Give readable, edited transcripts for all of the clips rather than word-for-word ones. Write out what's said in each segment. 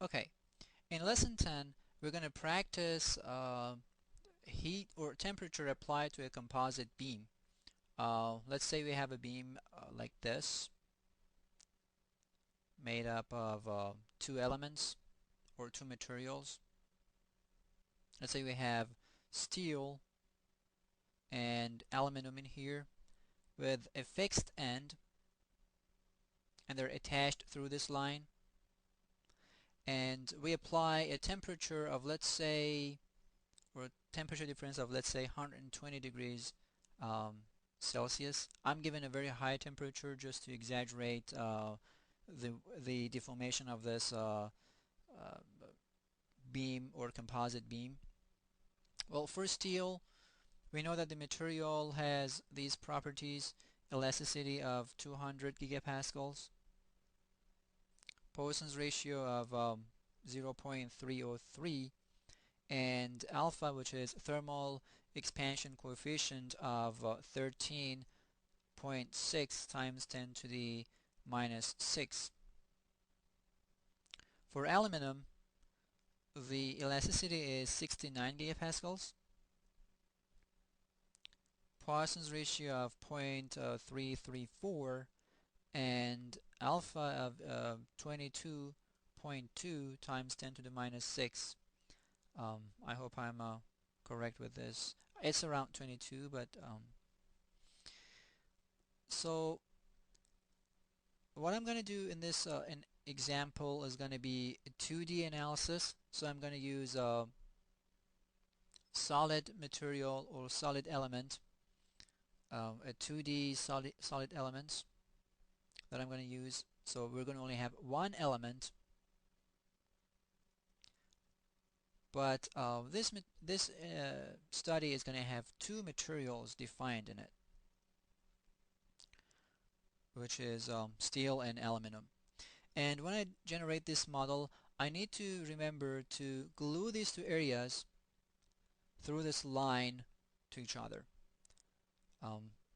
Okay, in lesson 10, we're going to practice heat or temperature applied to a composite beam. Let's say we have a beam like this, made up of two elements or two materials. Let's say we have steel and aluminum in here with a fixed end, and they're attached through this line. And we apply a temperature of, let's say, or a temperature difference of, let's say, 120 degrees Celsius. I'm given a very high temperature just to exaggerate the deformation of this uh, beam or composite beam. Well, for steel, we know that the material has these properties: elasticity of 200 gigapascals, Poisson's ratio of 0.303, and alpha, which is thermal expansion coefficient of 13.6 times 10 to the minus 6. For aluminum, the elasticity is 69 gigapascals, Poisson's ratio of 0.334, and alpha of 22.2 times 10 to the minus 6. I hope I'm correct with this. It's around 22, but so what I'm going to do in this an example is going to be a 2D analysis. So I'm going to use a solid material or solid element, a 2D solid elements that I'm going to use. So we're going to only have one element, but this study is going to have two materials defined in it, which is steel and aluminum. And when I generate this model, I need to remember to glue these two areas through this line to each other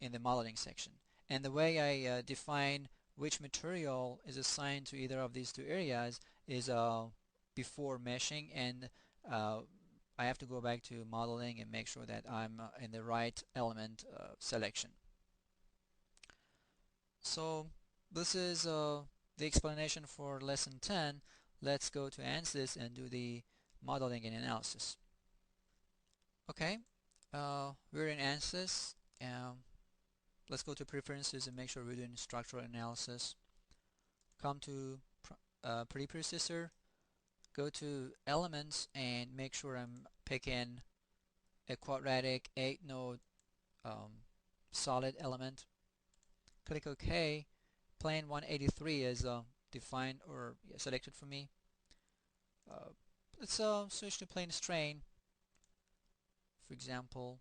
in the modeling section. And the way I define which material is assigned to either of these two areas is before meshing, and I have to go back to modeling and make sure that I'm in the right element selection. So this is the explanation for lesson 10. Let's go to ANSYS and do the modeling and analysis. Okay, we're in ANSYS. Let's go to preferences and make sure we're doing structural analysis. Come to preprocessor, go to elements and make sure I'm picking a quadratic 8-node solid element. Click OK. Plane 183 is defined or selected for me. Let's switch to plane strain, for example.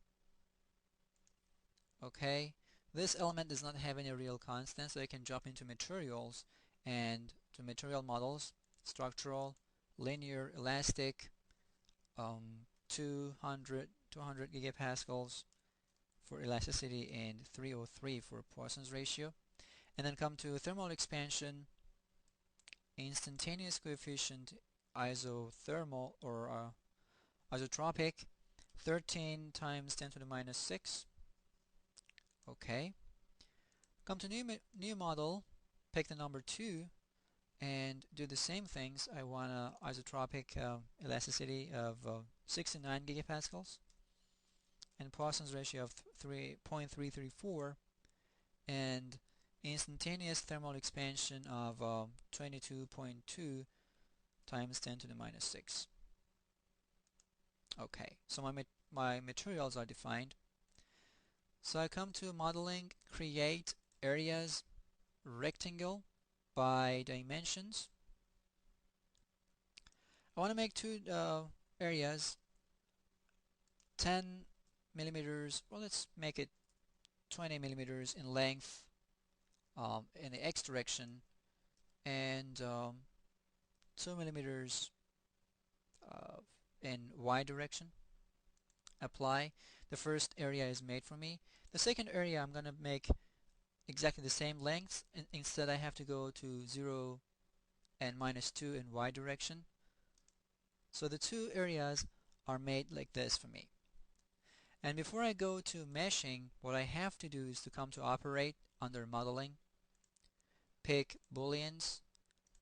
Okay, this element does not have any real constant, so I can jump into materials and to material models, structural, linear, elastic, 200 gigapascals for elasticity and 303 for Poisson's ratio. And then come to thermal expansion, instantaneous coefficient, isothermal or isotropic, 13 times 10 to the minus 6. Okay. Come to new model, pick the number 2, and do the same things. I want a isotropic elasticity of 69 gigapascals and Poisson's ratio of 3.334 and instantaneous thermal expansion of 22.2 times 10 to the minus 6. Okay, so my materials are defined. So I come to modeling, create areas, rectangle by dimensions. I want to make two areas, 10 millimeters, well, let's make it 20 millimeters in length in the x direction, and 2 millimeters in y direction. Apply. The first area is made for me. The second area I'm going to make exactly the same length, and instead I have to go to 0 and -2 in y direction. So the two areas are made like this for me. And before I go to meshing, what I have to do is to come to operate under modeling, pick booleans,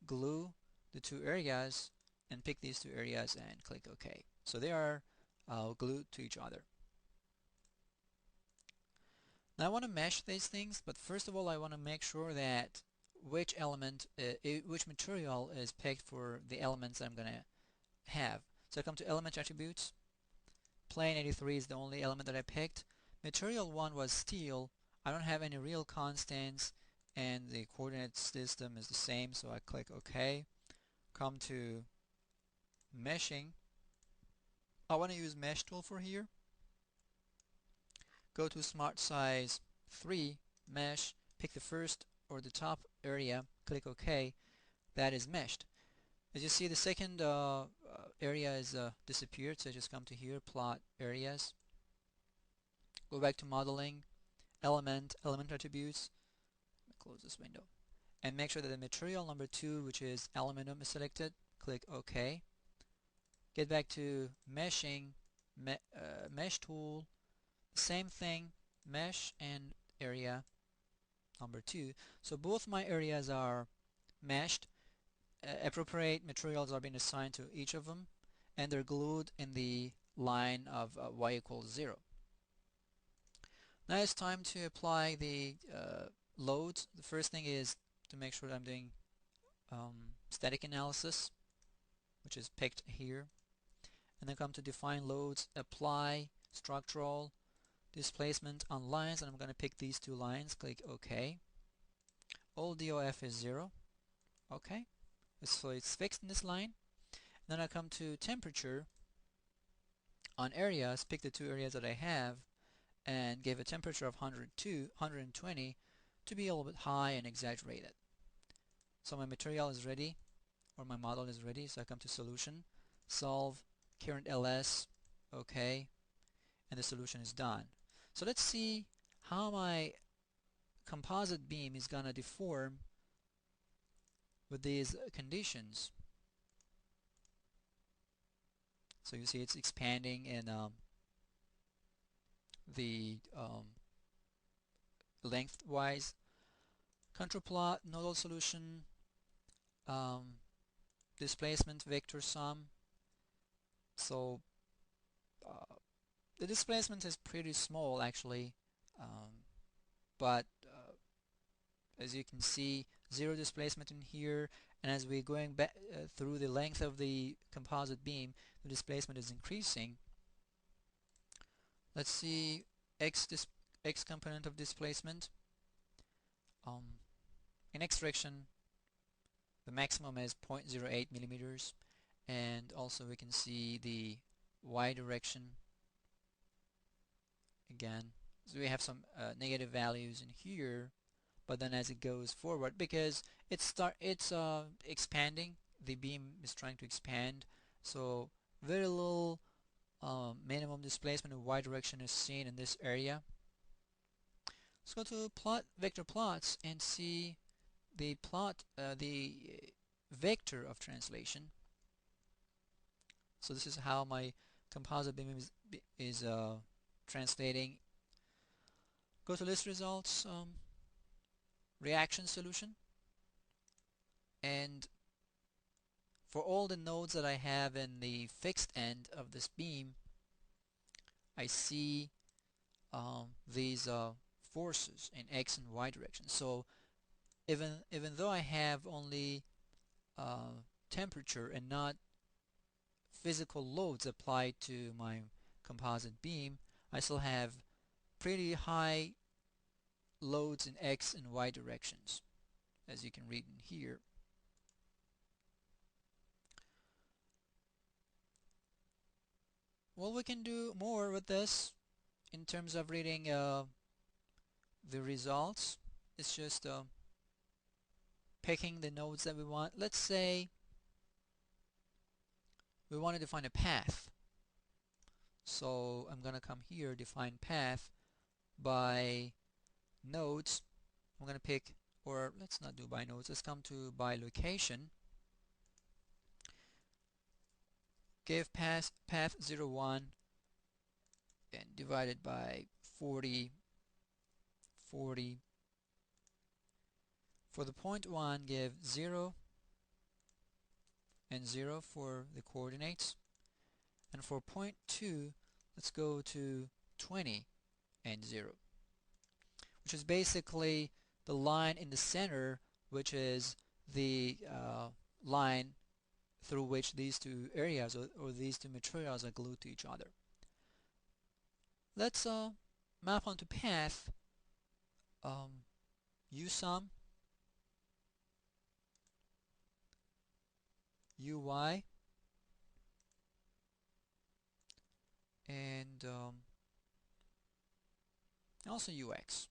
glue the two areas, and pick these two areas and click OK. So they are glued to each other. Now I want to mesh these things, but first of all I want to make sure that which material is picked for the elements I'm going to have. So I come to element attributes. Plane 83 is the only element that I picked. Material 1 was steel. I don't have any real constants, and the coordinate system is the same, so I click OK. Come to meshing. I want to use mesh tool for here. Go to smart size 3, mesh, pick the first or the top area, click OK. That is meshed. As you see, the second area is disappeared, so just come to here, plot areas. Go back to modeling, element attributes. Let me close this window. And make sure that the material number 2, which is aluminum, is selected. Click OK. Get back to meshing, mesh tool. Same thing, mesh and area number 2. So both my areas are meshed. Appropriate materials are being assigned to each of them, and they're glued in the line of y equals 0. Now it's time to apply the loads. The first thing is to make sure that I'm doing static analysis, which is picked here, and then come to define loads, apply structural displacement on lines, and I'm going to pick these two lines. Click OK. All DOF is 0. OK. So it's fixed in this line. Then I come to temperature on areas, pick the two areas that I have, and give a temperature of 120 to be a little bit high and exaggerated. So my material is ready, or my model is ready, so I come to solution, solve, current LS, OK, and the solution is done. So let's see how my composite beam is gonna deform with these conditions. So you see it's expanding in the lengthwise. Control plot, nodal solution, displacement vector sum. So the displacement is pretty small actually, but as you can see, zero displacement in here, and as we're going back through the length of the composite beam, the displacement is increasing. Let's see x component of displacement. In x direction, the maximum is 0.08 millimeters, and also we can see the y direction again. So we have some negative values in here, but then as it goes forward, because it's expanding, the beam is trying to expand, so very little minimum displacement in y direction is seen in this area. Let's go to plot vector plots and see the vector of translation. So this is how my composite beam is translating. Go to list results, reaction solution, and for all the nodes that I have in the fixed end of this beam, I see these forces in x and y direction. So even though I have only temperature and not physical loads applied to my composite beam, I still have pretty high loads in x and y directions, as you can read in here. Well, we can do more with this in terms of reading the results. It's just picking the nodes that we want. Let's say we want to define a path. So I'm going to come here, define path by nodes. I'm going to pick, or let's not do by nodes, let's come to by location. give path 0, 1 and divided by 40, 40. For the point 1, give 0 and 0 for the coordinates. And for point 2, let's go to 20 and 0, which is basically the line in the center, which is the line through which these two areas or these two materials are glued to each other. Let's map onto path U-sum, UY, and also UX.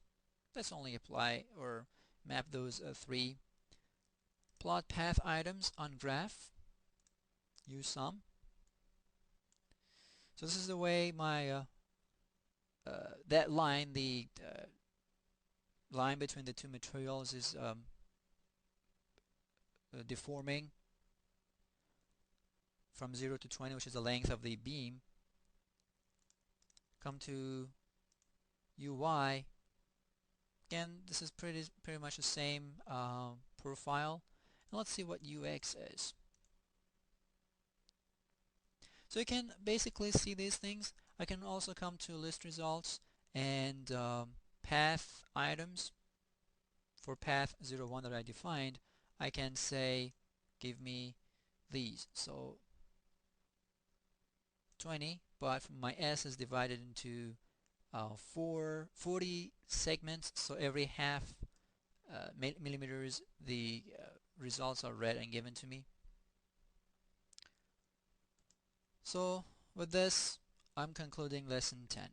Let's only apply or map those three. Plot path items on graph, U-sum. So this is the way my that line, the line between the two materials, is deforming from 0 to 20, which is the length of the beam. Come to UY. Again, this is pretty much the same profile. And let's see what UX is. So you can basically see these things. I can also come to list results and path items. For path 0, 1 that I defined, I can say give me these. So 20, but my S is divided into 40 segments, so every half millimeters the results are read and given to me. So with this, I'm concluding lesson 10.